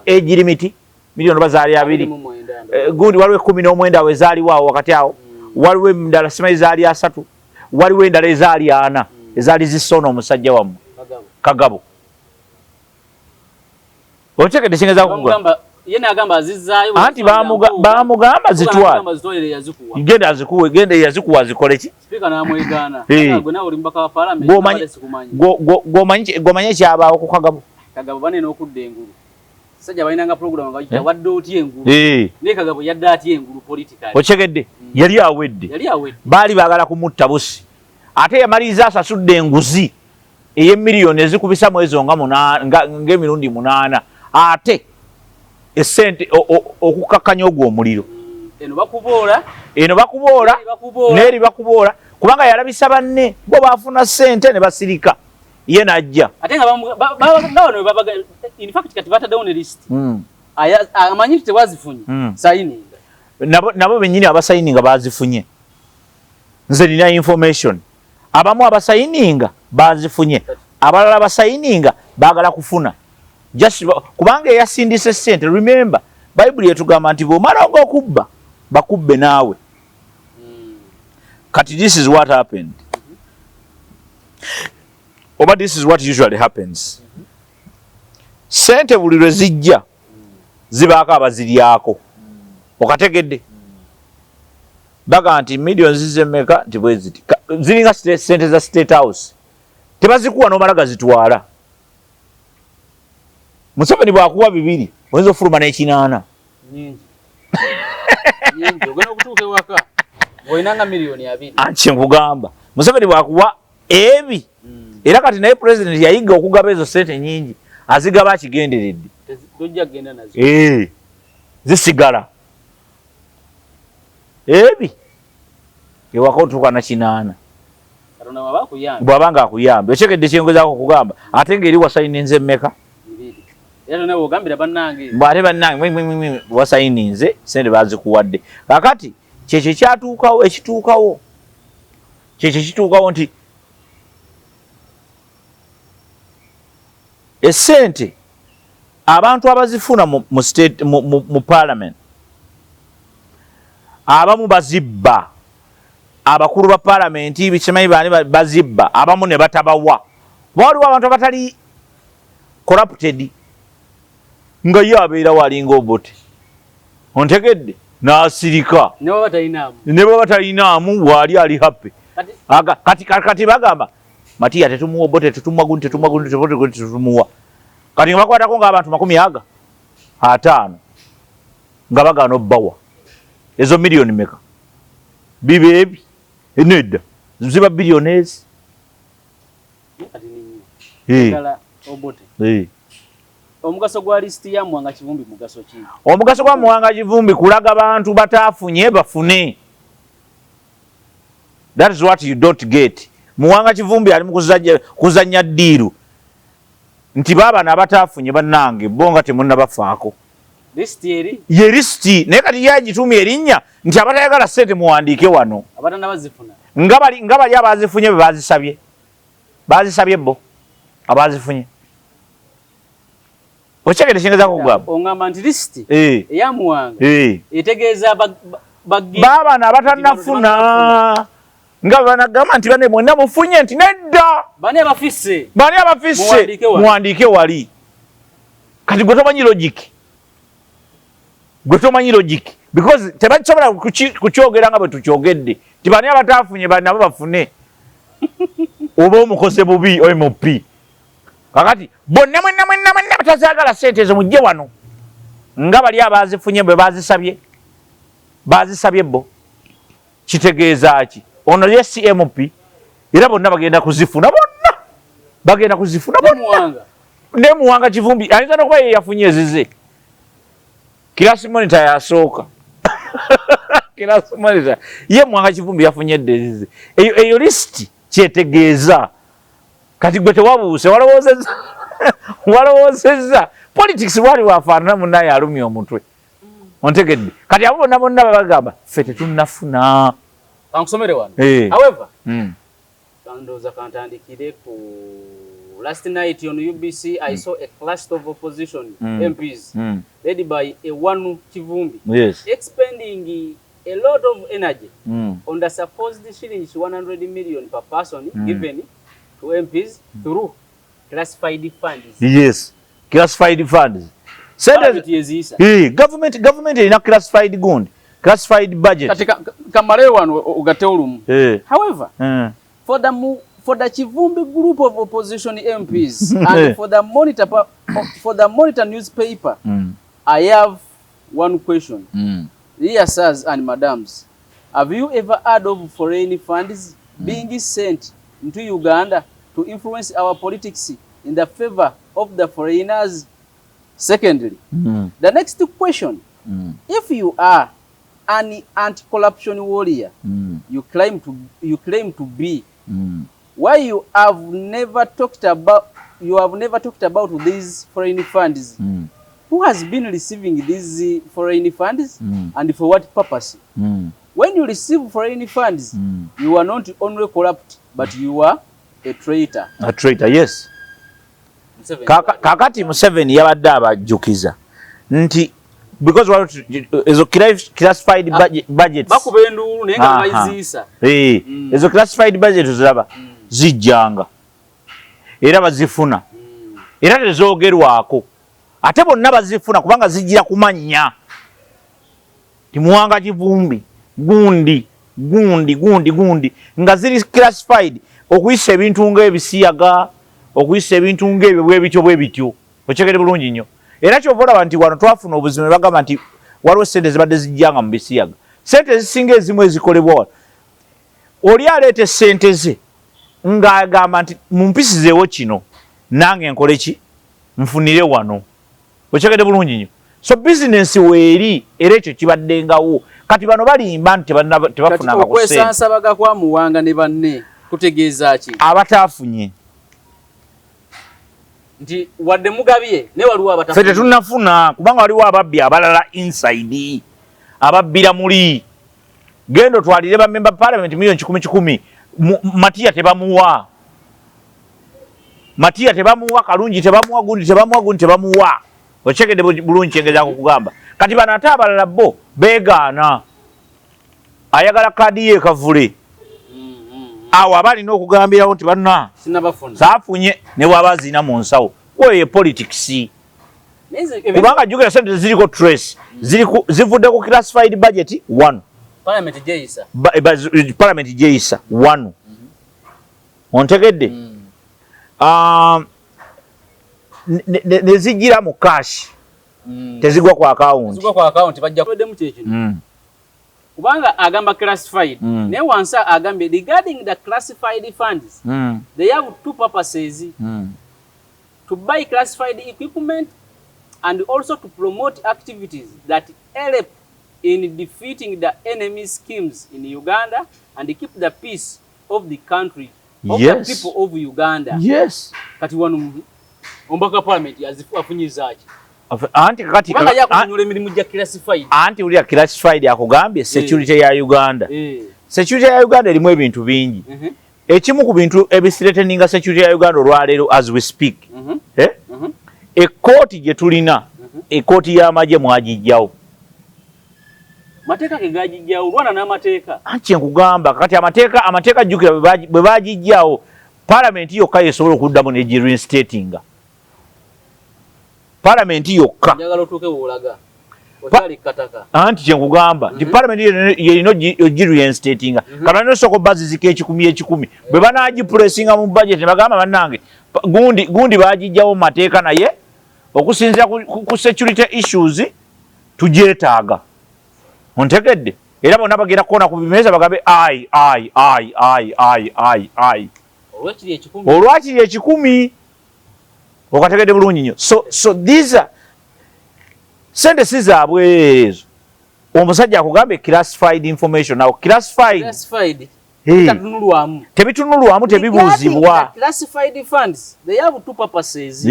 age limit milioni bazaali 2 gundi waliwo 19 awo ezaaliwo awo wakati awo waliwo endala simanyi zaali 3 waliwo endala ezaali 4 ezaali zisona omusajja wammwe Kagabo. Otegedde kyengeeza kukugamba anti bamugamba zitwala genda yazikuwa zikole ki gwomanyi ekyabaawo ku Kagabo. Kagabo banene okudda engulu sajja balinanga program nga wadde otya engulu naye Kagabo yadde atya engulu politically. Okyegedde yali awedde baali baagala kumutta busi ate yamaliriza asasudde enguzi ey'emiliyoni ezikubisa mwezi ng'emirundi 8 ate esente okukakkanya ogwo omuliro eno bakuboola n'eri bakuboola kubanga yalabisa banne bo baafuna sente ne basirika ye najja ate nga bano in fact kati bataddewo ne list amanyi nti tebazifunye sayininga nabo bennyini abasayininga bazifunye. Nze nina information abamu abasayininga bazifunye abalala abasayininga baagala kufuna just kubanga eyasindise sente. Remember Bible yetugamba nti bw'omala okubba bakubbe naawe. Kati, this is what happened. But this is what usually happens. Sente buli lwe zijja zibaako abaziryako. Okategedde? Baga nti millions zizemmeka nti bwe ziti. Ziringa sente za State House. Tebazikuwa n'omala gazitwala. Museveni bw'akuwa 2 oyinza ofuluma n'ekinaana. Nyingi. Ogenda okutuuka ewaka. Oyinanga miliyoni 2. Anti nkugamba. Museveni bw'akuwa ebi. Era kati naye president yayiga okugaba ezo sente nyingi. Azigaba akigenderedde. Tojja kugenda nazo. Zisigala. Ebi. Ewaka otuuka na kinaana. Katonda bw'abakuyamba. Bw'abanga akuyamba. Ekyegedde kyengezaako okugamba. Ate ng'eri wasayininze mmeka? Era nawe ogambira bannange. Bw'ate bannange wasayininze sente bazikuwadde. Kakati kyekyo kyatuukawo ekituukawo. Kyekyo kituukawo nti esente abantu abazifuna mu state mu parliament abamu bazibba. Abakulu ba parliament bikimanyi bani bazibba, abamu ne batabawa. Waliwo abantu abatali corrupted nga ye abeera walinga Obote. Ontegedde n'asirika ne baba talinaamu wali ali happy. Kati bagamba Matiya tetumuwa Obote, tetumuwa gundi, tetumuwa. Kati nga bakwatako ng'abantu 50 nga bagaana obbawa. Ezo miliyoni meka? Bibeebi nedda ziba billionaires. Omugaso gwa listi ya Muwanga Kivumbi mugaso ki? Omugaso gwa Muwanga Kivumbi kulaga bantu bataafunye bafune. That is what you don't get. Muwanga Kivumbi ali mu kuzannya ddiiru nti baba n'abataafunye bannange bonga temunnabafaako. Listi eri? Ye listi naye kati yagitumya erinnya nti abatayagala ssente muwandiike wano. Abatana bazifuna. Nga bali abazifunye be bazisabye. Bazisabye bo abazifunye. Okyegedde kyengezaako okugamba. Ongamba nti listi eya Muwanga etegeeza baba n'abatannafuna. Nga banagamba nti bane mwonna mufunye nti nedda. Bani abafisse muwandiike wali. Kati gwe tomanyi logic. Because tebakisobola kukyogera nga bwe tukyogedde. Ti bani abataafunye nabo bafune. Oba omukose bubi OMP. Kakati bonna mwenna batazaagala ssente ezo mujje wano. Nga bali abazifunye bwe bazisabye bo. Kitegeeza ki? Ono ye CMP era bonna bagenda kuzifuna bonna. Ne Muwanga Kivumbi ayinza n'okuba ye yafunye ezize. Kirasi monitor yasooka. Kirasi monitor ye Muwanga Kivumbi yafunye ezize. Eyo listi kyetegeeza. Kati gwe tewabuuse walowoozezza. Politics wali wafaanana munnaye alumya omutwe. Ontegedde. Kati abo bonna babagamba ffe tetunnafuna. Kankusomere wano. However, kandoza kantandikire ku last night on UBC I saw a cluster of opposition MPs led by a one Kivumbi expending a lot of energy on the supposed shillings 100 million per person given to MPs through classified funds. Yes, classified funds. Government ina classified budget. Katika kamare wano ugateulumu. However, for the Kivumbi group of opposition MPs and for the Monitor newspaper, I have one question. Dear sirs and madams, have you ever heard of foreign funds being sent into Uganda to influence our politics in the favor of the foreigners? Secondly, the next question, if you are an anti-corruption warrior, you claim to be, why you have never talked about these foreign funds? Who has been receiving these foreign funds and for what purpose? When you receive foreign funds, you are not only corrupt, but you are a traitor. A traitor, yes. Kakati Museveni yabadde abajjukiza nti because what is classified budgets bakubendu nenga bayizisa ezo classified budgets zaba zijjanga era bazifuna era tezogerwako ate bonna bazifuna kubanga zijira kumanya timuwanga kivumbi gundi nga ziri classified okuyisa ebintu ng'ebisiyaga okuyisa ebintu ng'ebyo bwe bityo okekere bulungi nnyo era kyovola nti wano twafuna obuzima bagamba nti waliwo sente zibadde zijjanga mu bisiyaga sente zisinga ezimu ezikolebwa oli aleeta sente ze ng'agamba nti mumpisizeewo kino nange nkole ki nfunire wano okekere bulungi nnyo so bizinesi weeri era ekyo kibaddengawo kati bano balimba nti tebafunanga ku sente okwesansabaga kwa Muwanga ne banne kutegeeza ki abataafunye nti wadde mugabye ne waliwo abatafunye fete tunafuna kubanga waliwo ababbi abalala inside ababbira muli gendo twalire ba member parliament milioni 10 Matiya tebamuwa kalungi tebamuwa gundi tebamuwa ochekede bulungi chengeza kugamba kati bana ate abalala bo begaana ayagala kadi ye kavule awo abalina okugambirawo nti banna saafunye ne bwabazina mu nsawo oyo politics kubanga jukira sente ziriko trace zivudde ku classified budget 1 parliament jeyisa 1 ontegedde nezijira mu cash tezigwa kwa account bajja kudemu kyekino kubanga agamba classified ne wansa agambe regarding the classified funds they have two purposes to buy classified equipment and also to promote activities that help in defeating the enemy schemes in Uganda and keep the peace of the country of the people of Uganda. Yes. Kati wanu ombaka parliament afunyizaaki anti kati yakunyula emirimu gya classified anti uli classified akugambye security ya Uganda security ya Uganda erimu ebintu bingi ekimu ku bintu ebisireteninga security ya Uganda olwaleero as we speak ekkooti gye tulina ekkooti y'amagye mwagijjawo mateeka ge gajijjawo lwana n'amateeka anti nkugamba kati amateeka jjukira bwe bagijjawo parliament yokka yesobola okuddamu ne reinstatinga parliament yokka njagala otuuke woolaga otali kataka anti kyenkugamba nti parliament yerina reinstatinga kana nosoko bazi zike 10 bwe banaagipuresinga mu budget ne bagamba bannange gundi bagijjawo mateeka naye okusinzira ku security issues tujeetaaga ontegedde era bonna bagenda kuona ku bimeza bagambe olwakiri 10 okategedde bulungi nnyo so these are sente si zaabwe ezo omusajja akugambe classified information now classified tebitunulwamu tebibuuzibwa classified funds they have two purposes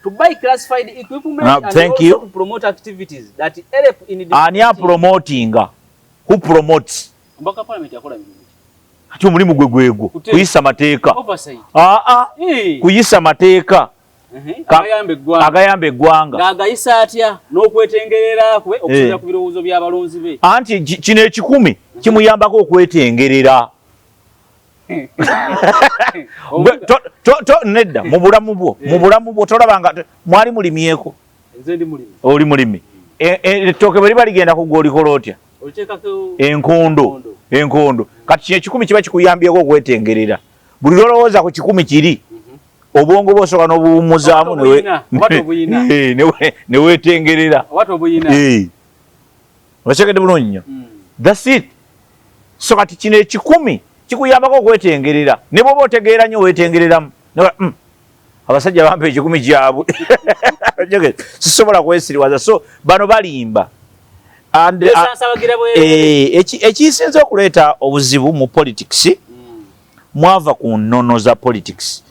to buy classified equipment and also to promote activities that help in ani promotinga who promotes mbaka parliament yakola mimi ati omulimu gwegwego kuyisa mateeka kuyisa mateeka agayambe eggwanga agayisa atya n'okwetengerera kwe okusinza ku birowoozo by'abalonzi be anti kino 10 kimuyambako okwetengerera nedda mu bulamu bwo tolabanga mwali mulimyeko nze ndi mulimi oli mulimi ettooke bwe liba ligenda kugwa olikola otya enkondo kati kino 10 kiba kikuyambyeko okwetengerera buli lwolowooza ku 10 kiri obwongo bwosooka n'obuwummuzaamu neweetengerera okitegedde bulungi nnyo thats it so kati kino 10 kikuyambako okwetengerera ne bwoba otegeera nnyo weetengereramu abasajja bampa 10 kyabwe sisobola kwesiriwaza so bano balimba ekisinza okuleeta obuzibu mu politics mwava ku nnono za politics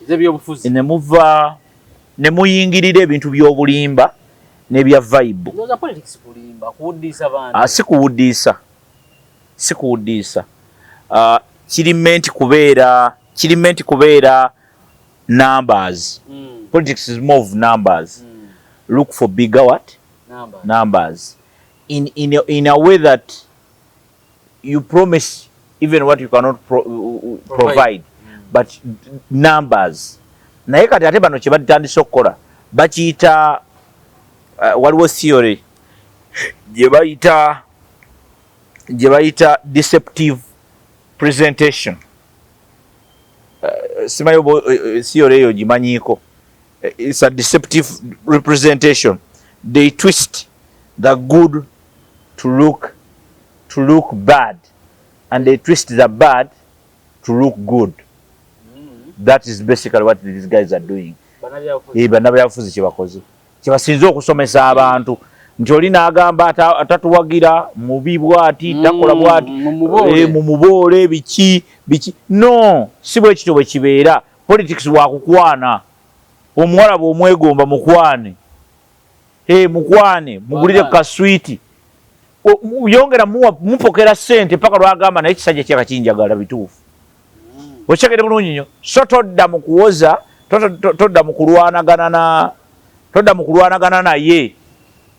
ne muyingirira ebintu by'obulimba n'ebya vibe sikuwuddiisa kirimenti kubeera numbers politics is more of numbers look for bigger what numbers in a way that you promise even what you cannot provide. But numbers naye kati ate bano kye batandise okukola bakiyita waliwo theory gye bayita deceptive presentation. Simayo theory eyo gimanyiiko. It's a deceptive representation. They twist the good to look bad, and they twist the bad to look good. That is basically what these guys are doing. Banabyafuzi kyebakoze kyebasinze okusomesa abantu nti oli n'agamba atatuwagira mubi bwati takola bwati mumuboole biki no si bwe kityo bwe kibeera. Politics wakukwana omuwala bw'omwegomba mukwane mukwane mugulire kaswiti yongera mupokera sente paka lwagamba naye ekisajja kyakakinjagala bituufu. Okyegere bulungi nnyo. So todda mu kuwoza todda mu kulwanagana naye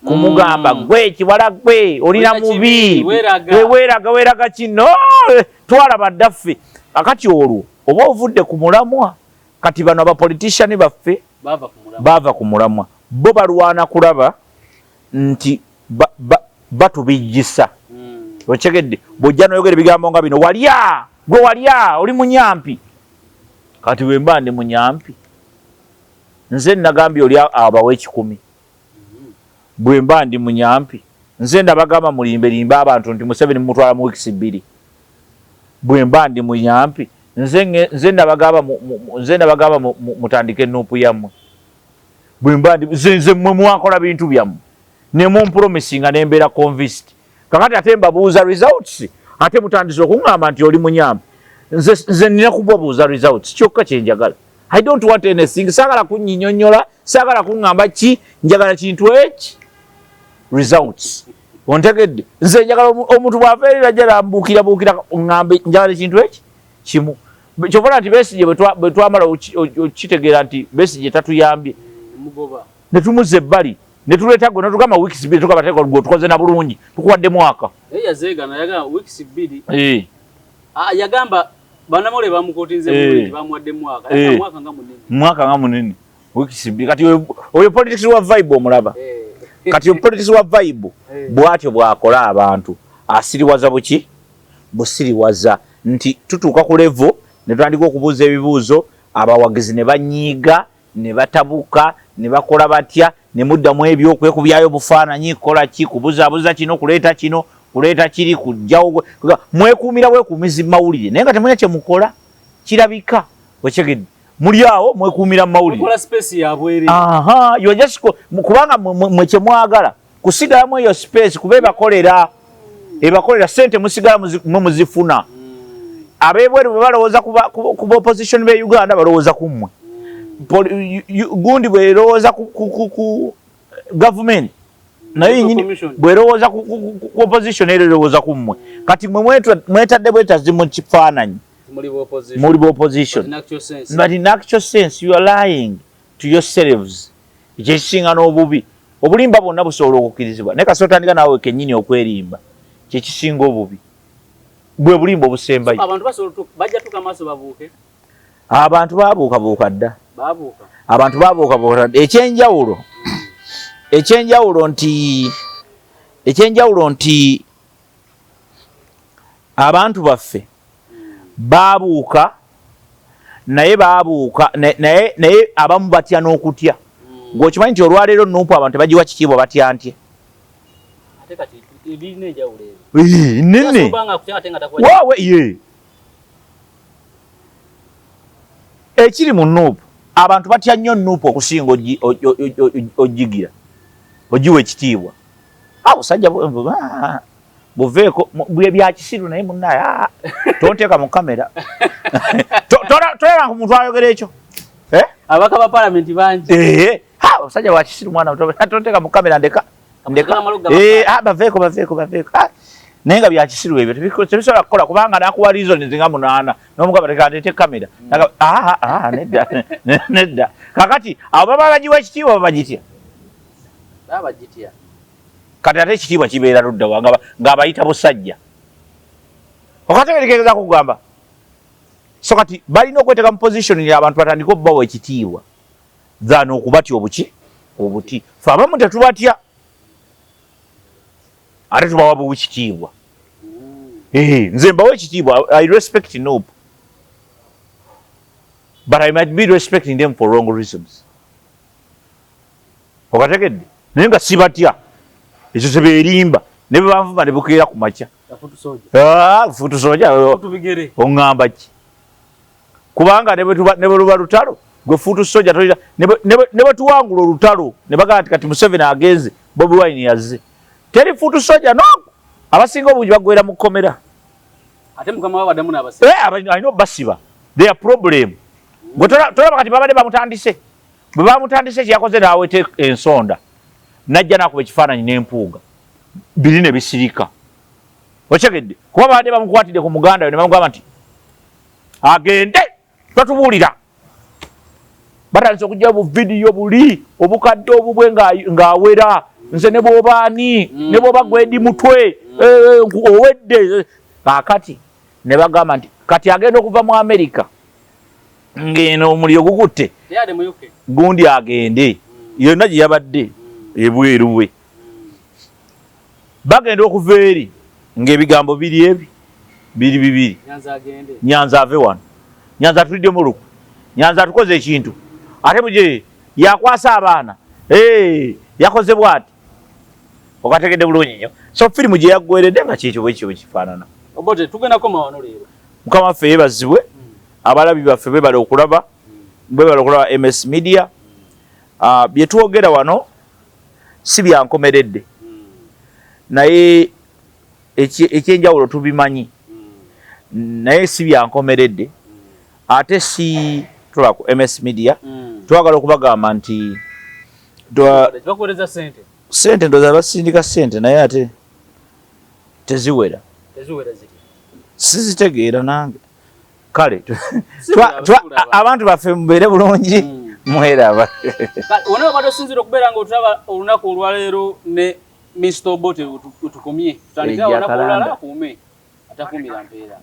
kumugamba gwe kiwala gwe olina mubi weeraga kino twala baddaffe. Akati olwo oba ovudde ku mulamwa kati bano abapolitician baffe bava ku mulamwa bo balwana kulaba nti batubijjisa. Okyegedde bw'ojja noyogera ebigambo nga bino walya gwe walya oli munyampi. Kati wemba ndi munyampi nze nagambye oli abawe 10 bwemba ndi munyampi nze ndabagamba mulimbe abantu nti Museveni mutwala mu weeks 2 bwemba ndi munyampi nze ndabagamba mutandike nupu yammwe bwemba ndi nze mmwe mwakola bintu byammwe ne mumpromisinga nembeera convinced. Kakati ate mbabuuza results ate mutandise okuŋŋamba nti oli munyampi. Nze nina kubabuuza results kyokka kyenjagala. I don't want anything. Saagala kunnyinnyonnyola, saagala kuŋŋamba ki, njagala kintu eki results. Ontegedde nze njagala omuntu bw'abeerera jala mbuukira ŋŋambe njagala kintu eki kimu. Kyovula nti Besigye bwe twamala okitegeera nti Besigye tatuyambye ne tumuzza ebbali ne tuleeta gwe netugamba weeks 2 tugamba teka gwe tukoze na bulungi tukuwadde mwaka. Yazeegana yagamba weeks 2 yagamba banamole bamukotinze bulungi bamuwadde mwaka nga munene weeks 2 kati oyo politics wa vibe omulaba kati oyo politics wa vibe bwatyo bwakola abantu asiriwaza buki busiriwaza nti tutuuka ku level ne tutandika okubuuza ebibuuzo abawagizi ne banyiiga ne batabuka ne bakola batya ne muddamu ebyo okwekubyayo bufaananyi kola ki kubuzaabuza kino kuleeta kiri kujjawo mwekuumira bwekuumizi mawulire naye nga temulina kye mukola kirabika. Wekyegedde muli awo mwekuumira mawulire kubanga mwe kye mwagala kusigalamu eyo space kuba ebakolera sente musigala mwe muzifuna. Abebweru bwe balowooza ku opposition be Uganda balowooza ku mmwe. Gundi bwerowooza ku government naye nyini bwerowooza ku opposition erowooza ku mmwe. Kati mwe mwetadde bwetazi mu kifaananyi muli opposition but in actual sense you are lying to yourselves. Kyekisinga n'obubi obulimba bwonna busobola okukkirizibwa naye kasi otandika naawe kennyini okwerimba kyekisinga obubi bwe bulimba obusembayo. Abantu babuukabuuka dda abantu babuukabuuka dda. Ekyenjawulo nti abantu baffe babuuka naye abamu batya n'okutya. Ng'okimanyi nti olwaleero nuupu abantu tebagiwa kitiibwa batya ntya nene waawe ye ekiri mu nuupu abantu batya nnyo nuupu okusinga ogigira ogiwa ekitiibwa. Busajja buveeko bya kisiru naye munnaye tonteeka mu kamera tolaba ku muntu ayogera ekyo abaka ba parliament bangi busajja bwa kisiru mwana tonteeka mu kamera ndeka baveeko naye nga bya kisiru ebyo tebisobola kukola kubanga nakuwa reasons nga 8 n'omugamba tekandete kamera nedda kakati abo baba bagiwa ekitiibwa babagitya kati ate ekitiibwa kibeera ludda ng'abayita busajja okategerekeza kugamba so kati balina okweteeka mu position ya abantu batandika okubawa ekitiibwa zaana okubatya obuti fe abamu tetubatya ate tubawa buwi kitiibwa nze mbawa ekitiibwa I respect Noob but I might be respecting them for wrong reasons okategedde naye nga sibatya ekyo sebeerimba ne bwe banvuma ne bukeera ku makya futu soja oŋŋamba ki kubanga ne bwe luba lutalo gwe futu soja ne bwe tuwangula olutalo ne bagamba nti kati Museveni agenze Bobi Wine yazze teri futu soja no abasinga obungi bagwera mu kkomera ate mukama wabadamu n'abasi alina obasiba their problem gwe tolaba kati babadde bamutandise bwe bamutandise kyeyakoze n'awete ensonda najja n'akuba ekifaananyi n'empuuga biri ne bisirika okyegedde kuba babadde bamukwatidde ku muganda we ne bamugamba nti agende totubuulira batandise okujja buvidiyo buli obukadde obubwe ng'awera nze ne bw'obaani ne bw'oba gwedi mutwe owedde kaakati ne bagamba nti kati agenda okuva mu Amerika ng'eno omuliro gukutte gundi agende yonna gye yabadde ebweru we bagenda okuva eri ng'ebigambo biri ebi biri bibiri Nyanza ave wano Nyanza atulidde mu luku Nyanza atukoze ekintu ate muje yakwasa abaana yakoze bwati okategedde bulungi nnyo so firimu gye yaggweredde nga kyekyo bwekyo bwekifaanana Obote tugenda koma wano leero mukama waffe yeebazibwe abalabi baffe bebala okulaba MS Media bye twogera wano si byankomeredde naye ekyenjawulo tubimanyi naye si byankomeredde ate si tulaku MS Media twagala okubagamba nti sente ndoza basindika sente naye ate teziwera sizitegeera nange kale abantu baffe mubeere bulungi mweraba wona obadde osinzira okubeera nga otulaba olunaku olwaleero ne Mr. Obote utukumye tutandikira wanaku olwala akuume atakumira mpeera